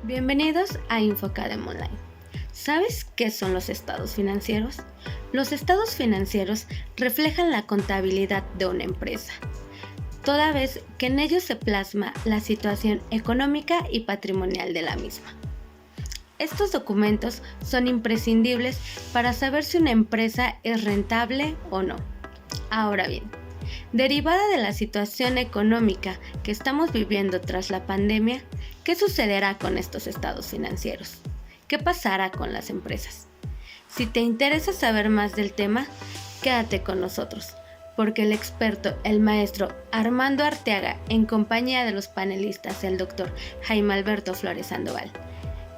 Bienvenidos a InfoCadem Online. ¿Sabes qué son los estados financieros? Los estados financieros reflejan la contabilidad de una empresa, toda vez que en ellos se plasma la situación económica y patrimonial de la misma. Estos documentos son imprescindibles para saber si una empresa es rentable o no. Ahora bien, derivada de la situación económica que estamos viviendo tras la pandemia, ¿qué sucederá con estos estados financieros? ¿Qué pasará con las empresas? Si te interesa saber más del tema, quédate con nosotros, porque el experto, el maestro Armando Arteaga, en compañía de los panelistas, el doctor Jaime Alberto Flores Sandoval,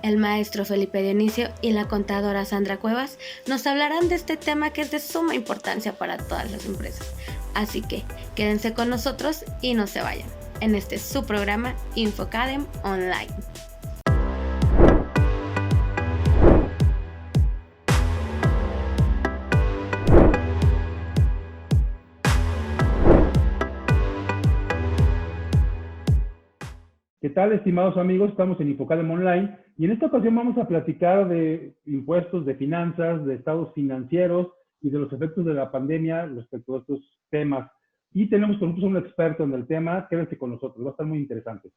el maestro Felipe Dionisio y la contadora Sandra Cuevas, nos hablarán de este tema que es de suma importancia para todas las empresas. Así que quédense con nosotros y no se vayan. En este su programa InfoCadem Online. ¿Qué tal, estimados amigos? Estamos en InfoCadem Online y en esta ocasión vamos a platicar de impuestos, de finanzas, de estados financieros y de los efectos de la pandemia respecto a estos temas. Y tenemos con nosotros un experto en el tema. Quédense con nosotros, va a estar muy interesante.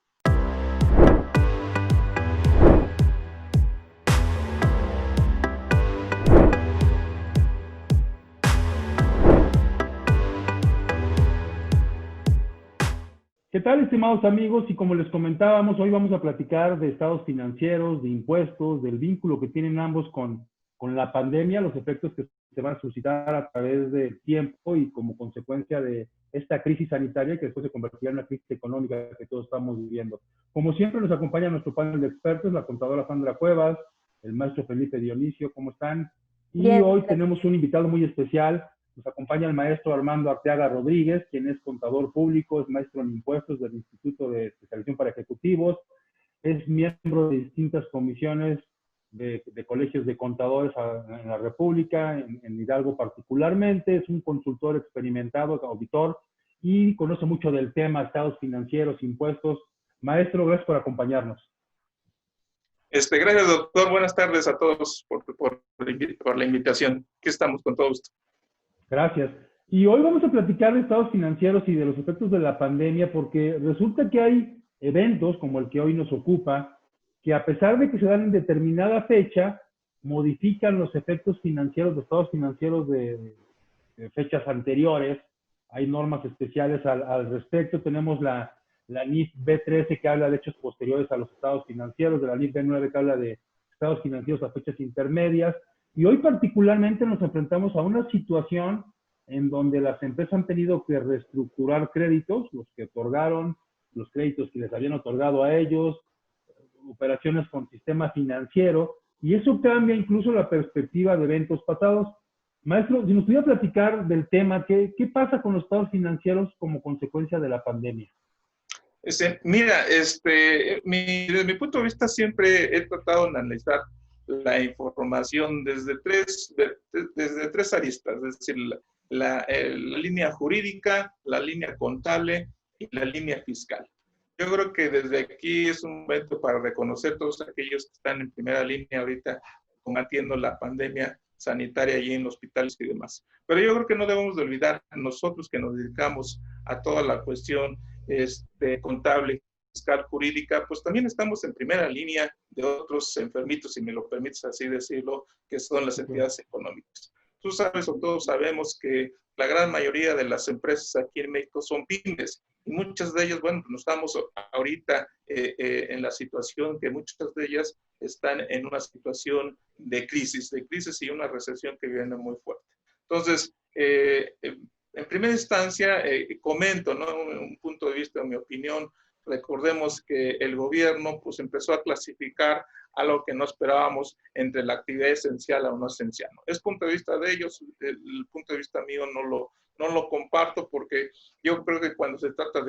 ¿Qué tal, estimados amigos? Y como les comentábamos, hoy vamos a platicar de estados financieros, de impuestos, del vínculo que tienen ambos con la pandemia, los efectos que se van a suscitar a través del tiempo y como consecuencia de esta crisis sanitaria que después se convertirá en una crisis económica que todos estamos viviendo. Como siempre, nos acompaña nuestro panel de expertos, la contadora Sandra Cuevas, el maestro Felipe Dionisio, ¿cómo están? Y Bien, hoy tenemos un invitado muy especial. Nos acompaña el maestro Armando Arteaga Rodríguez, quien es contador público, es maestro en impuestos del Instituto de Especialización para Ejecutivos, es miembro de distintas comisiones de colegios de contadores en la República, en Hidalgo particularmente, es un consultor experimentado, auditor, y conoce mucho del tema, estados financieros, impuestos. Maestro, gracias por acompañarnos. Gracias, doctor. Buenas tardes a todos por la invitación. Aquí estamos con todo gusto. Gracias. Y hoy vamos a platicar de estados financieros y de los efectos de la pandemia, porque resulta que hay eventos como el que hoy nos ocupa, que a pesar de que se dan en determinada fecha, modifican los efectos financieros, los estados financieros de fechas anteriores. Hay normas especiales al respecto. Tenemos la NIF B13 que habla de hechos posteriores a los estados financieros, de la NIF B9 que habla de estados financieros a fechas intermedias. Y hoy particularmente nos enfrentamos a una situación en donde las empresas han tenido que reestructurar créditos, los que otorgaron, los créditos que les habían otorgado a ellos, operaciones con sistema financiero, y eso cambia incluso la perspectiva de eventos pasados. Maestro, si nos pudiera platicar del tema, ¿qué pasa con los estados financieros como consecuencia de la pandemia? Mira, desde mi punto de vista siempre he tratado de analizar la información desde tres aristas, es decir, la línea jurídica, la línea contable y la línea fiscal. Yo creo que desde aquí es un momento para reconocer todos aquellos que están en primera línea ahorita combatiendo la pandemia sanitaria allí en hospitales y demás. Pero yo creo que no debemos de olvidar nosotros que nos dedicamos a toda la cuestión contable, fiscal, jurídica, pues también estamos en primera línea de otros enfermitos, si me lo permites así decirlo, que son las entidades económicas. Tú sabes o todos sabemos que la gran mayoría de las empresas aquí en México son pymes y muchas de ellas, bueno, pues estamos ahorita en la situación que muchas de ellas están en una situación de crisis y una recesión que viene muy fuerte. Entonces, en primera instancia, comento, ¿no? Un punto de vista, mi opinión. Recordemos que el gobierno pues empezó a clasificar algo que no esperábamos entre la actividad esencial a no esencial. Es punto de vista de ellos, el punto de vista mío no lo comparto porque yo creo que cuando se trata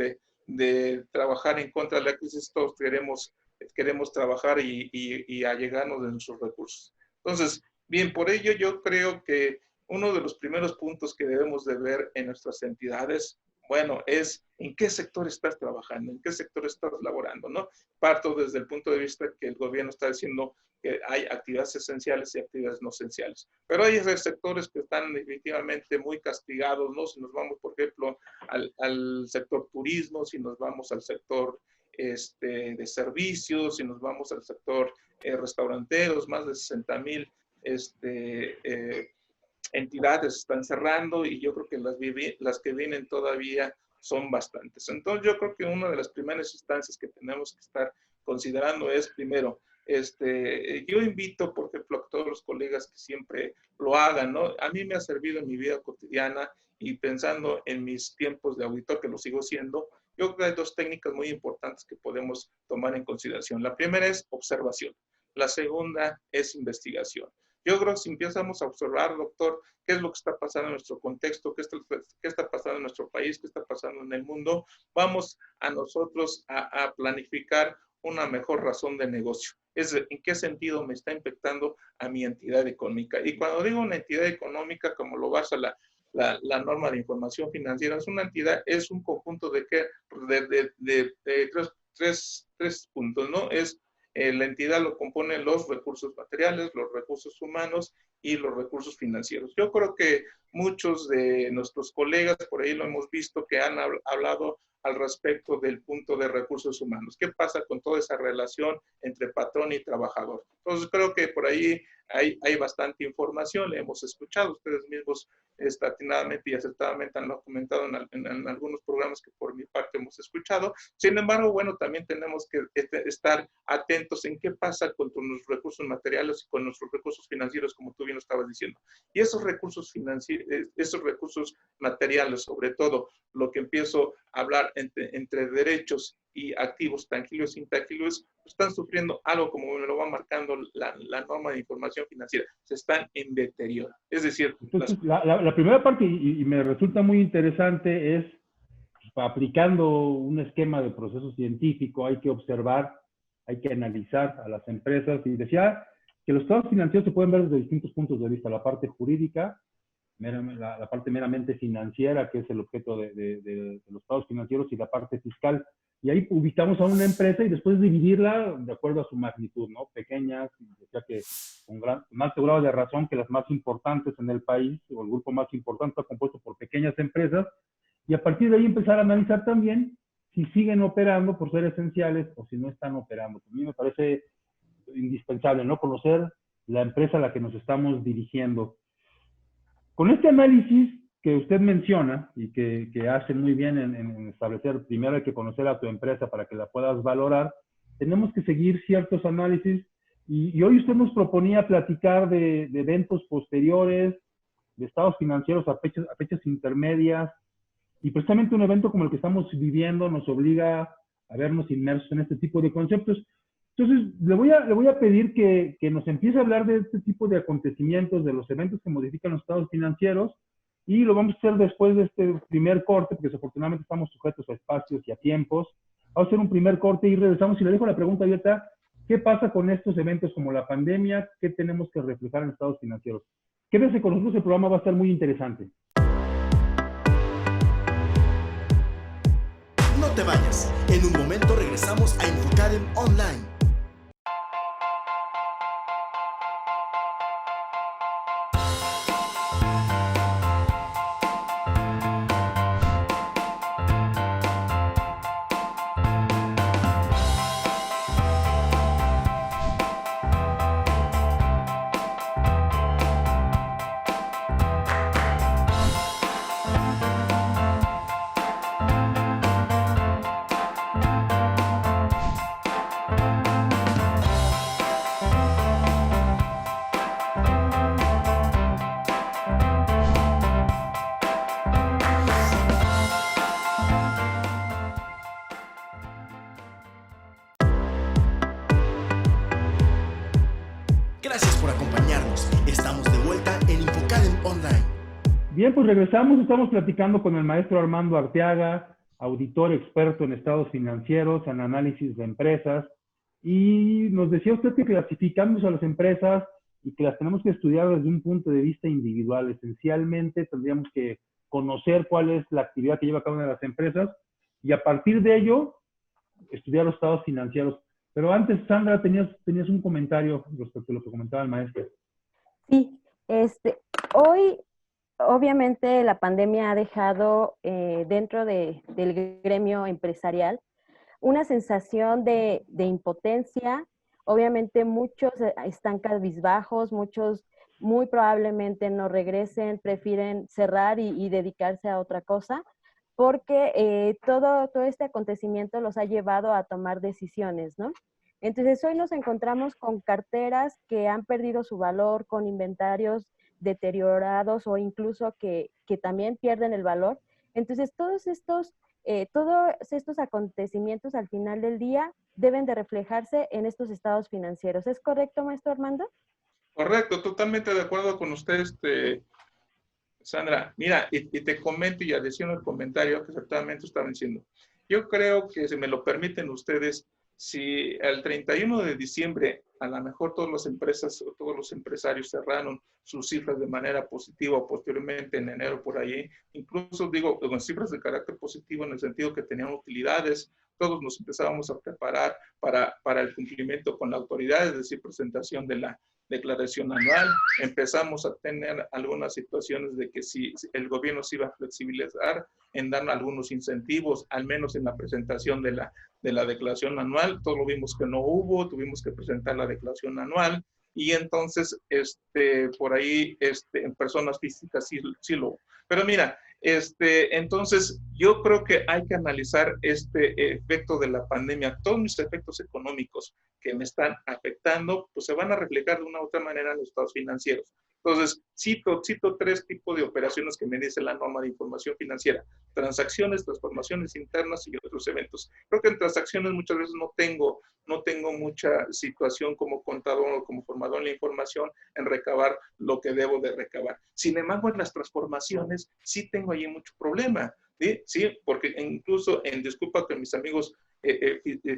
de trabajar en contra de la crisis, todos queremos trabajar y allegarnos de nuestros recursos. Entonces, bien, por ello yo creo que uno de los primeros puntos que debemos de ver en nuestras entidades, Bueno, es en qué sector estás trabajando, en qué sector estás laborando, ¿no? Parto desde el punto de vista que el gobierno está diciendo que hay actividades esenciales y actividades no esenciales. Pero hay sectores que están definitivamente muy castigados, ¿no? Si nos vamos, por ejemplo, al sector turismo, si nos vamos al sector de servicios, si nos vamos al sector restauranteros, más de 60,000 entidades están cerrando y yo creo que las que vienen todavía son bastantes. Entonces yo creo que una de las primeras instancias que tenemos que estar considerando es, primero, yo invito, por ejemplo, a todos los colegas que siempre lo hagan, ¿no? A mí me ha servido en mi vida cotidiana y pensando en mis tiempos de auditor, que lo sigo siendo, yo creo que hay dos técnicas muy importantes que podemos tomar en consideración. La primera es observación. La segunda es investigación. Yo creo que si empezamos a observar, doctor, qué es lo que está pasando en nuestro contexto, qué está pasando en nuestro país, qué está pasando en el mundo, vamos a nosotros a planificar una mejor razón de negocio. Es en qué sentido me está impactando a mi entidad económica. Y cuando digo una entidad económica, como lo basa la norma de información financiera, es una entidad, es un conjunto de tres puntos, ¿no? La entidad lo componen los recursos materiales, los recursos humanos y los recursos financieros. Yo creo que muchos de nuestros colegas por ahí lo hemos visto que han hablado al respecto del punto de recursos humanos. ¿Qué pasa con toda esa relación entre patrón y trabajador? Entonces creo que por ahí hay bastante información, le hemos escuchado, ustedes mismos atinadamente y acertadamente han comentado en algunos programas que por mi parte hemos escuchado. Sin embargo, bueno, también tenemos que estar atentos en qué pasa con nuestros recursos materiales y con nuestros recursos financieros, como tú bien lo estabas diciendo. Y esos recursos financieros, esos recursos materiales, sobre todo, lo que empiezo a hablar entre derechos y activos tangibles e intangibles, están sufriendo algo como me lo va marcando la norma de información financiera, se están en deterioro. Es decir, entonces, la primera parte, y me resulta muy interesante, es aplicando un esquema de proceso científico, hay que observar, hay que analizar a las empresas, y decía que los estados financieros se pueden ver desde distintos puntos de vista, la parte jurídica, la parte meramente financiera, que es el objeto de los estados financieros, y la parte fiscal. Y ahí ubicamos a una empresa y después dividirla de acuerdo a su magnitud, ¿no? Pequeñas, decía que con más grado de razón que las más importantes en el país, o el grupo más importante está compuesto por pequeñas empresas, y a partir de ahí empezar a analizar también si siguen operando por ser esenciales o si no están operando. A mí me parece indispensable, ¿no? Conocer la empresa a la que nos estamos dirigiendo. Con este análisis que usted menciona y que hace muy bien en establecer, primero hay que conocer a tu empresa para que la puedas valorar, tenemos que seguir ciertos análisis y hoy usted nos proponía platicar de eventos posteriores, de estados financieros a fechas intermedias, y precisamente un evento como el que estamos viviendo nos obliga a vernos inmersos en este tipo de conceptos. Entonces, le voy a pedir que nos empiece a hablar de este tipo de acontecimientos, de los eventos que modifican los estados financieros, y lo vamos a hacer después de este primer corte, porque desafortunadamente estamos sujetos a espacios y a tiempos. Vamos a hacer un primer corte y regresamos. Y le dejo la pregunta abierta, ¿qué pasa con estos eventos como la pandemia? ¿Qué tenemos que reflejar en estados financieros? Quédese con nosotros, el programa va a estar muy interesante. No te vayas, en un momento regresamos a Infocadem Online. Gracias por acompañarnos. Estamos de vuelta en Infocadem Online. Bien, pues regresamos. Estamos platicando con el maestro Armando Arteaga, auditor experto en estados financieros, en análisis de empresas. Y nos decía usted que clasificamos a las empresas y que las tenemos que estudiar desde un punto de vista individual. Esencialmente tendríamos que conocer cuál es la actividad que lleva cada una de las empresas y a partir de ello estudiar los estados financieros. Pero antes, Sandra, tenías un comentario respecto a lo que comentaba el maestro. Sí, hoy obviamente la pandemia ha dejado dentro del gremio empresarial una sensación de impotencia. Obviamente muchos están cabizbajos, muchos muy probablemente no regresen, prefieren cerrar y dedicarse a otra cosa, porque todo este acontecimiento los ha llevado a tomar decisiones, ¿no? Entonces hoy nos encontramos con carteras que han perdido su valor, con inventarios deteriorados o incluso que también pierden el valor. Entonces todos estos acontecimientos al final del día deben de reflejarse en estos estados financieros. ¿Es correcto, maestro Armando? Correcto, totalmente de acuerdo con usted, Sandra. Mira, y te comento y adiciono el comentario que exactamente estaban diciendo. Yo creo que, si me lo permiten ustedes, si el 31 de diciembre a lo mejor todas las empresas o todos los empresarios cerraron sus cifras de manera positiva o posteriormente en enero por ahí, incluso digo con cifras de carácter positivo en el sentido que tenían utilidades, todos nos empezábamos a preparar para el cumplimiento con la autoridad, es decir, presentación de la declaración anual, empezamos a tener algunas situaciones de que si el gobierno se iba a flexibilizar en dar algunos incentivos, al menos en la presentación de la declaración anual, todo lo vimos que no hubo, tuvimos que presentar la declaración anual, y entonces por ahí en personas físicas sí lo hubo. Pero mira, entonces yo creo que hay que analizar este efecto de la pandemia, todos mis efectos económicos que me están afectando, pues se van a reflejar de una u otra manera en los estados financieros. Entonces, cito tres tipos de operaciones que me dice la norma de información financiera: transacciones, transformaciones internas y otros eventos. Creo que en transacciones muchas veces no tengo mucha situación como contador o como formador en la información en recabar lo que debo de recabar. Sin embargo, en las transformaciones sí tengo ahí mucho problema, ¿sí? Porque incluso disculpa con mis amigos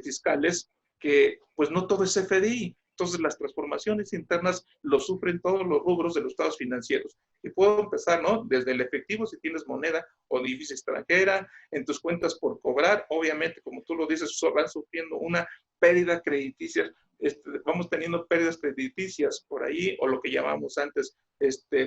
fiscales, que pues no todo es FDI. Entonces las transformaciones internas lo sufren todos los rubros de los estados financieros. Y puedo empezar, ¿no? Desde el efectivo, si tienes moneda o divisa extranjera, en tus cuentas por cobrar, obviamente, como tú lo dices, van sufriendo una pérdida crediticia, vamos teniendo pérdidas crediticias por ahí, o lo que llamamos antes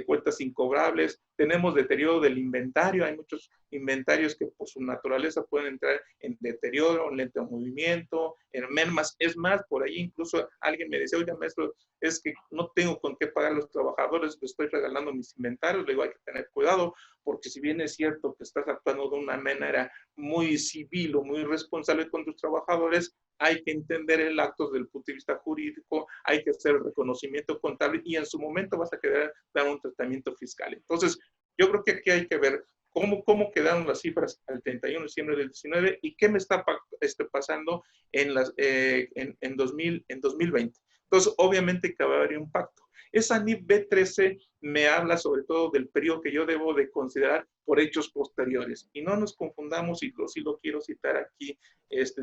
cuentas incobrables, tenemos deterioro del inventario, hay muchos inventarios que por su naturaleza pueden entrar en deterioro, en lento movimiento, en mermas. Es más, por ahí incluso alguien me decía: oiga, maestro, es que no tengo con qué pagar a los trabajadores, les estoy regalando mis inventarios. Le digo, hay que tener cuidado, porque si bien es cierto que estás actuando de una manera muy civil o muy responsable con tus trabajadores, hay que entender el acto desde el punto de vista jurídico, hay que hacer el reconocimiento contable y en su momento vas a querer dar un tratamiento fiscal. Entonces, yo creo que aquí hay que ver cómo quedaron las cifras al 31 de diciembre del 19 y qué me está pasando en 2020. Entonces, obviamente que va a haber un impacto. Esa NIF B13 me habla sobre todo del periodo que yo debo de considerar por hechos posteriores. Y no nos confundamos, y sí lo quiero citar aquí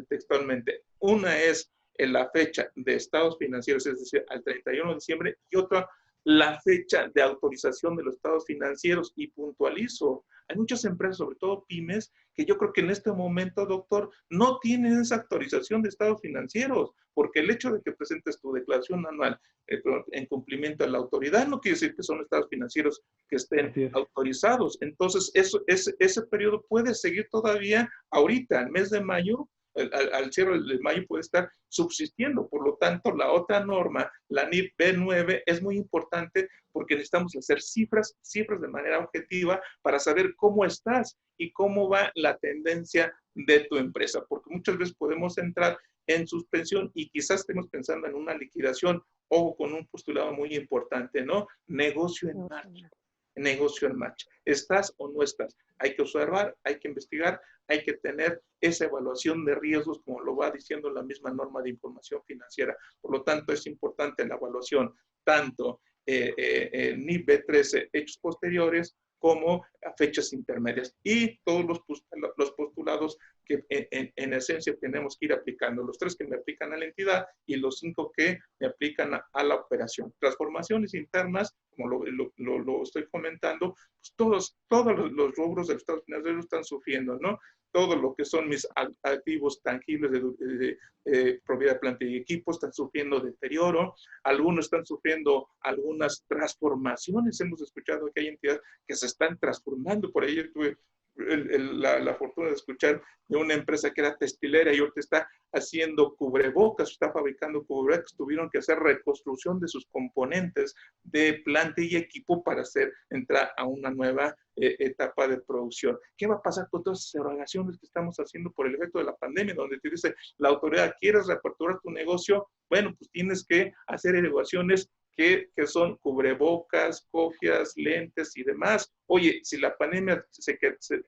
textualmente. Una es la fecha de estados financieros, es decir, al 31 de diciembre, y otra, la fecha de autorización de los estados financieros. Y puntualizo, hay muchas empresas, sobre todo pymes, que yo creo que en este momento, doctor, no tienen esa autorización de estados financieros, porque el hecho de que presentes tu declaración anual en cumplimiento de la autoridad no quiere decir que son estados financieros que estén autorizados. Entonces, ese periodo puede seguir todavía ahorita, el mes de mayo, al cierre de mayo puede estar subsistiendo. Por lo tanto, la otra norma, la NIF B9, es muy importante porque necesitamos hacer cifras de manera objetiva para saber cómo estás y cómo va la tendencia de tu empresa, porque muchas veces podemos entrar en suspensión y quizás estemos pensando en una liquidación o con un postulado muy importante, ¿no? Negocio en marcha. Negocio en marcha. ¿Estás o no estás? Hay que observar, hay que investigar, hay que tener esa evaluación de riesgos, como lo va diciendo la misma norma de información financiera. Por lo tanto, es importante la evaluación, tanto NIF B13, hechos posteriores, como a fechas intermedias. Y todos los postulados que en esencia tenemos que ir aplicando. Los 3 que me aplican a la entidad y los 5 que me aplican a la operación. Transformaciones internas, como lo estoy comentando, pues todos los rubros del estado financiero están sufriendo, ¿no? Todo lo que son mis activos tangibles de propiedad, planta y equipo están sufriendo deterioro, algunos están sufriendo algunas transformaciones. Hemos escuchado que hay entidades que se están transformando. Por ahí tuve la fortuna de escuchar de una empresa que era textilera y ahorita está haciendo cubrebocas, está fabricando cubrebocas, tuvieron que hacer reconstrucción de sus componentes de planta y equipo para entrar a una nueva etapa de producción. ¿Qué va a pasar con todas esas erogaciones que estamos haciendo por el efecto de la pandemia, donde te dice la autoridad, ¿quieres reaperturar tu negocio? Bueno, pues tienes que hacer erogaciones que son cubrebocas, cofias, lentes y demás. Oye, si la pandemia se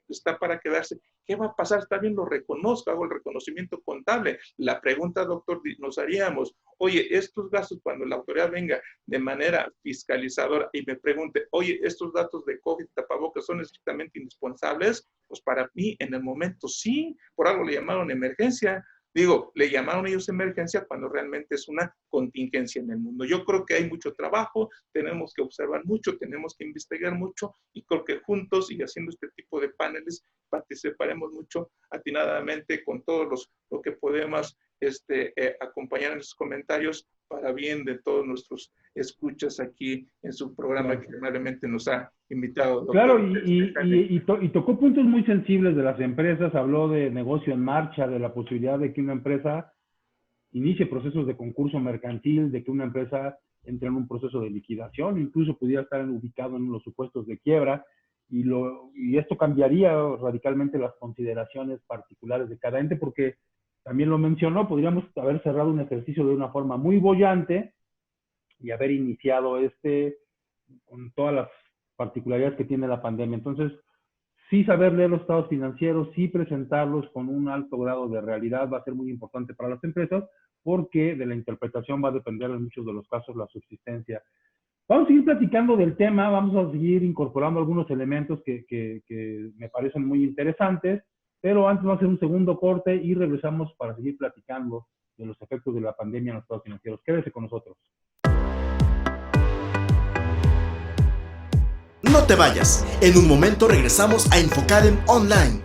está para quedarse, ¿qué va a pasar? Está bien, lo reconozco, hago el reconocimiento contable. La pregunta, doctor, nos haríamos, oye, estos gastos, cuando la autoridad venga de manera fiscalizadora y me pregunte, oye, estos datos de COVID, tapabocas, ¿son estrictamente indispensables? Pues para mí, en el momento, sí, por algo le llamaron emergencia. Digo, le llamaron ellos emergencia cuando realmente es una contingencia en el mundo. Yo creo que hay mucho trabajo, tenemos que observar mucho, tenemos que investigar mucho y creo que juntos y haciendo este tipo de paneles participaremos mucho atinadamente con todos lo que podemos acompañar en sus comentarios para bien de todos nuestros escuchas aquí en su programa que amablemente nos ha invitado. Doctor. Claro, y tocó puntos muy sensibles de las empresas, habló de negocio en marcha, de la posibilidad de que una empresa inicie procesos de concurso mercantil, de que una empresa entre en un proceso de liquidación, incluso pudiera estar ubicado en los supuestos de quiebra, y esto cambiaría radicalmente las consideraciones particulares de cada ente, porque también lo mencionó, podríamos haber cerrado un ejercicio de una forma muy boyante y haber iniciado con todas las particularidades que tiene la pandemia. Entonces, sí saber leer los estados financieros, sí presentarlos con un alto grado de realidad va a ser muy importante para las empresas, porque de la interpretación va a depender en muchos de los casos la subsistencia. Vamos a seguir platicando del tema, vamos a seguir incorporando algunos elementos que me parecen muy interesantes, pero antes vamos a hacer un segundo corte y regresamos para seguir platicando de los efectos de la pandemia en los estados financieros. Quédese con nosotros. No te vayas, en un momento regresamos a Infocadem Online.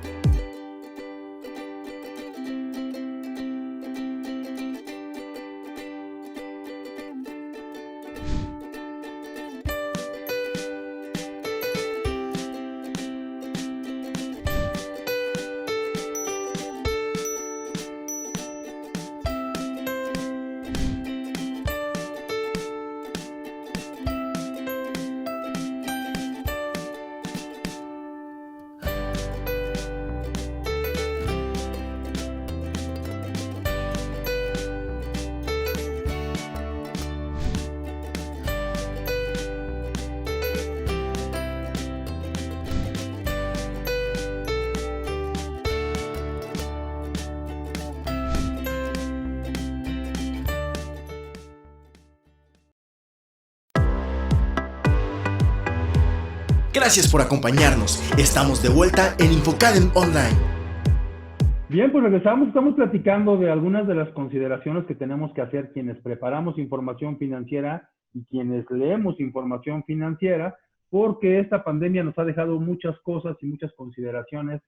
Gracias por acompañarnos. Estamos de vuelta en Infocadem Online. Bien, pues regresamos. Estamos platicando de algunas de las consideraciones que tenemos que hacer quienes preparamos información financiera y quienes leemos información financiera, porque esta pandemia nos ha dejado muchas cosas y muchas consideraciones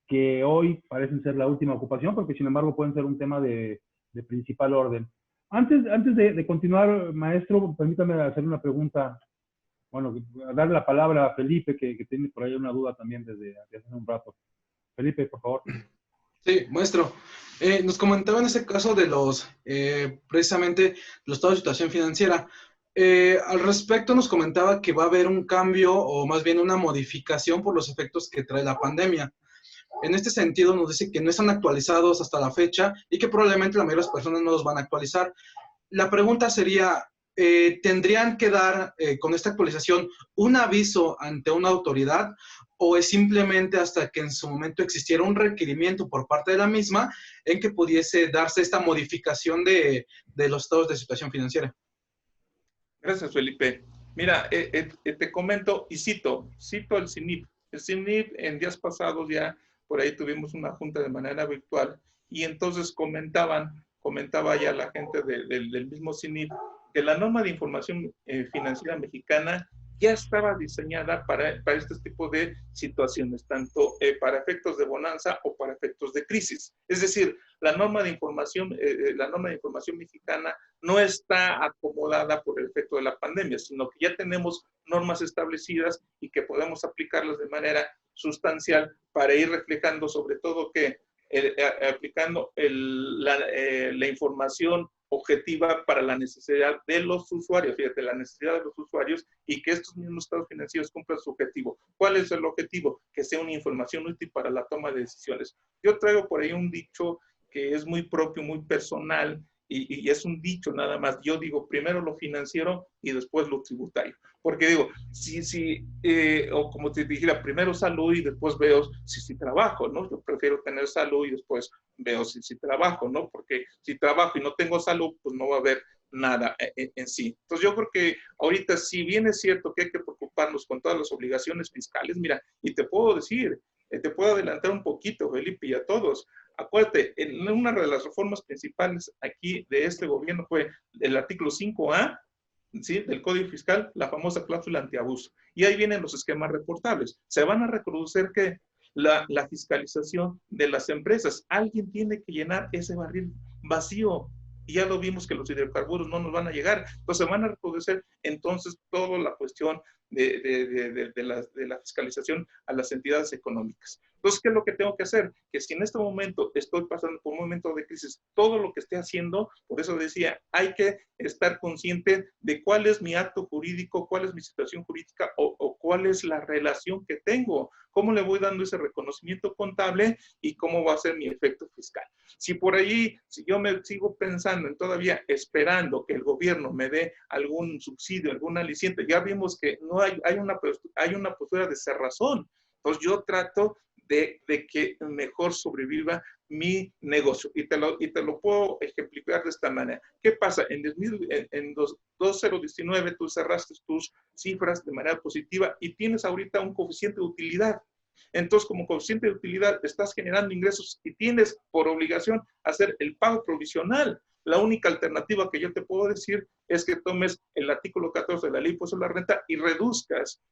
que hoy parecen ser la última ocupación, porque sin embargo pueden ser un tema de principal orden. Antes de continuar, maestro, permítame hacer una pregunta. Bueno, darle la palabra a Felipe, que tiene por ahí una duda también desde hace un rato. Felipe, por favor. Sí, maestro. Nos comentaba en ese caso de precisamente, los estados de situación financiera. Al respecto nos comentaba que va a haber un cambio o más bien una modificación por los efectos que trae la pandemia. En este sentido nos dice que no están actualizados hasta la fecha y que probablemente la mayoría de las personas no los van a actualizar. La pregunta sería, ¿tendrían que dar con esta actualización un aviso ante una autoridad o es simplemente hasta que en su momento existiera un requerimiento por parte de la misma en que pudiese darse esta modificación de los estados de situación financiera? Gracias, Felipe. Mira, te comento y cito el CINIP. El CINIP en días pasados ya por ahí tuvimos una junta de manera virtual y entonces comentaba ya la gente del mismo CINIP que la norma de información financiera mexicana ya estaba diseñada para este tipo de situaciones, tanto para efectos de bonanza o para efectos de crisis. Es decir, la norma de información mexicana no está acomodada por el efecto de la pandemia, sino que ya tenemos normas establecidas y que podemos aplicarlas de manera sustancial para ir reflejando sobre todo que aplicando la información objetiva para la necesidad de los usuarios, fíjate, la necesidad de los usuarios y que estos mismos estados financieros cumplan su objetivo. ¿Cuál es el objetivo? Que sea una información útil para la toma de decisiones. Yo traigo por ahí un dicho que es muy propio, muy personal, y es un dicho nada más. Yo digo primero lo financiero y después lo tributario. Porque digo, o como te dijera, primero salud y después veo si trabajo, ¿no? Yo prefiero tener salud y después veo si trabajo, ¿no? Porque si trabajo y no tengo salud, pues no va a haber nada en sí. Entonces yo creo que ahorita, si bien es cierto que hay que preocuparnos con todas las obligaciones fiscales, mira, y te puedo decir, te puedo adelantar un poquito, Felipe, y a todos. Acuérdate, una de las reformas principales aquí de este gobierno fue el artículo 5A, ¿sí?, del Código Fiscal, la famosa cláusula antiabuso. Y ahí vienen los esquemas reportables. Se van a reconocer que la fiscalización de las empresas, alguien tiene que llenar ese barril vacío. Y ya lo vimos que los hidrocarburos no nos van a llegar. Entonces van a reconocer entonces toda la cuestión de la fiscalización a las entidades económicas. Entonces, ¿qué es lo que tengo que hacer? Que si en este momento estoy pasando por un momento de crisis, todo lo que esté haciendo, por eso decía, hay que estar consciente de cuál es mi acto jurídico, cuál es mi situación jurídica o cuál es la relación que tengo, cómo le voy dando ese reconocimiento contable y cómo va a ser mi efecto fiscal. Si por ahí, si yo me sigo pensando en todavía esperando que el gobierno me dé algún subsidio, algún aliciente, ya vimos que no hay una postura de cerrazón. Entonces yo trato de que mejor sobreviva mi negocio. Y te lo puedo ejemplificar de esta manera. ¿Qué pasa? En 2019 tú cerraste tus cifras de manera positiva y tienes ahorita un coeficiente de utilidad. Entonces, como coeficiente de utilidad, estás generando ingresos y tienes por obligación hacer el pago provisional. La única alternativa que yo te puedo decir es que tomes el artículo 14 de la Ley de Impuesto a la Renta y reduzcas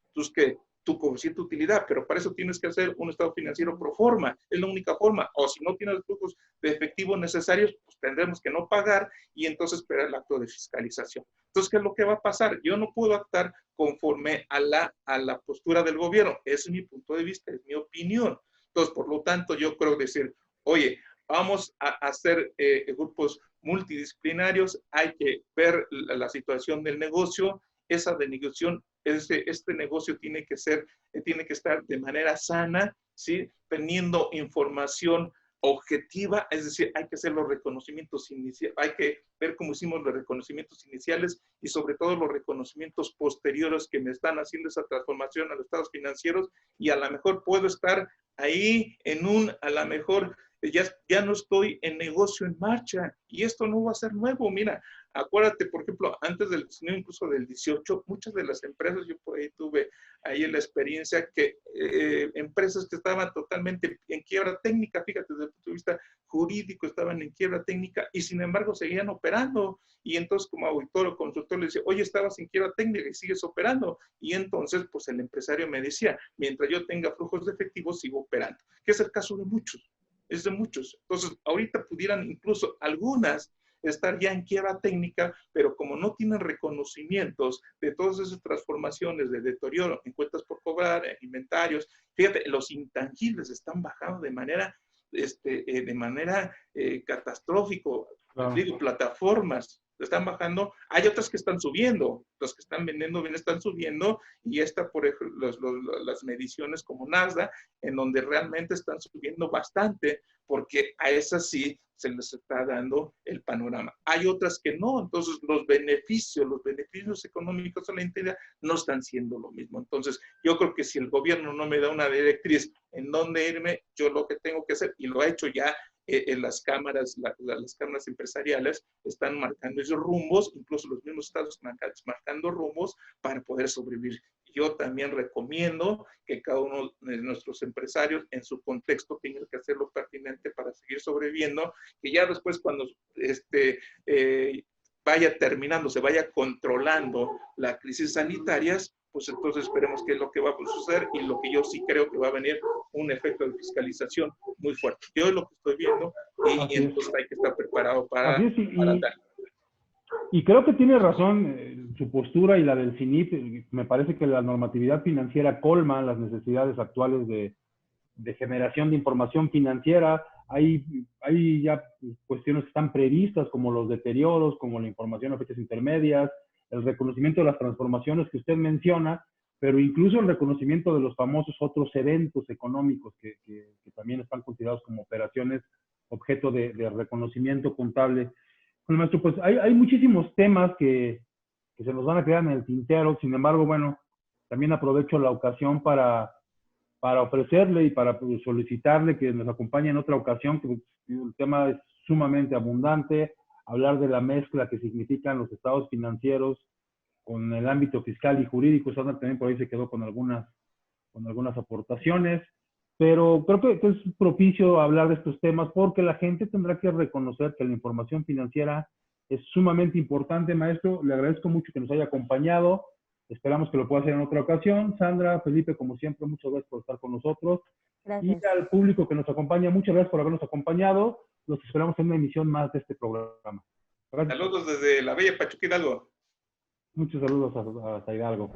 tu coeficiente de utilidad, pero para eso tienes que hacer un estado financiero pro forma, es la única forma, o si no tienes los flujos de efectivo necesarios, pues tendremos que no pagar y entonces esperar el acto de fiscalización. Entonces, ¿qué es lo que va a pasar? Yo no puedo actuar conforme a la postura del gobierno, ese es mi punto de vista, es mi opinión. Entonces, por lo tanto, yo creo decir, oye, vamos a hacer grupos multidisciplinarios, hay que ver la situación del negocio, esa denegociación, este negocio tiene que estar de manera sana, ¿sí?, teniendo información objetiva, es decir, hay que hacer los reconocimientos iniciales, hay que ver cómo hicimos los reconocimientos iniciales y sobre todo los reconocimientos posteriores que me están haciendo esa transformación a los estados financieros y a lo mejor puedo estar ahí a lo mejor ya no estoy en negocio en marcha y esto no va a ser nuevo. Mira, acuérdate, por ejemplo, antes del 19, incluso del 18, muchas de las empresas, yo por ahí tuve ahí la experiencia que empresas que estaban totalmente en quiebra técnica, fíjate, desde el punto de vista jurídico estaban en quiebra técnica y sin embargo seguían operando. Y entonces como auditor o consultor le decía, oye, estabas en quiebra técnica y sigues operando. Y entonces pues el empresario me decía, mientras yo tenga flujos de efectivo sigo operando, que es el caso de muchos. Es de muchos. Entonces, ahorita pudieran incluso algunas estar ya en quiebra técnica, pero como no tienen reconocimientos de todas esas transformaciones de deterioro en cuentas por cobrar, en inventarios, fíjate, los intangibles están bajando de manera catastrófico. Claro. Digo, plataformas están bajando, hay otras que están subiendo, los que están vendiendo bien están subiendo, y esta, por ejemplo, las mediciones como Nasdaq, en donde realmente están subiendo bastante, porque a esas sí se les está dando el panorama. Hay otras que no, entonces los beneficios económicos a la entidad no están siendo lo mismo. Entonces, yo creo que si el gobierno no me da una directriz en dónde irme, yo lo que tengo que hacer, y lo ha hecho ya en las cámaras, las cámaras empresariales están marcando esos rumbos, incluso los mismos estados marcando rumbos para poder sobrevivir. Yo también recomiendo que cada uno de nuestros empresarios en su contexto tenga que hacer lo pertinente para seguir sobreviviendo, que ya después cuando vaya terminando, se vaya controlando las crisis sanitarias, pues entonces esperemos qué es lo que va a suceder, y lo que yo sí creo que va a venir, un efecto de fiscalización muy fuerte. Yo es lo que estoy viendo, y entonces hay que estar preparado para tal. Y creo que tiene razón su postura y la del CINIP. Me parece que la normatividad financiera colma las necesidades actuales de generación de información financiera. Hay ya cuestiones que están previstas, como los deterioros, como la información a fechas intermedias, el reconocimiento de las transformaciones que usted menciona, pero incluso el reconocimiento de los famosos otros eventos económicos que también están considerados como operaciones objeto de reconocimiento contable. Bueno, maestro, pues hay muchísimos temas que se nos van a quedar en el tintero. Sin embargo, bueno, también aprovecho la ocasión para ofrecerle y para solicitarle que nos acompañe en otra ocasión, que el tema es sumamente abundante, hablar de la mezcla que significan los estados financieros con el ámbito fiscal y jurídico. Sandra también por ahí se quedó con algunas aportaciones, pero creo que es propicio hablar de estos temas porque la gente tendrá que reconocer que la información financiera es sumamente importante. Maestro, le agradezco mucho que nos haya acompañado. Esperamos que lo pueda hacer en otra ocasión. Sandra, Felipe, como siempre, muchas gracias por estar con nosotros. Gracias. Y al público que nos acompaña, muchas gracias por habernos acompañado. Los esperamos en una emisión más de este programa. Gracias. Saludos desde la bella Pachuca Hidalgo. Muchos saludos hasta Hidalgo.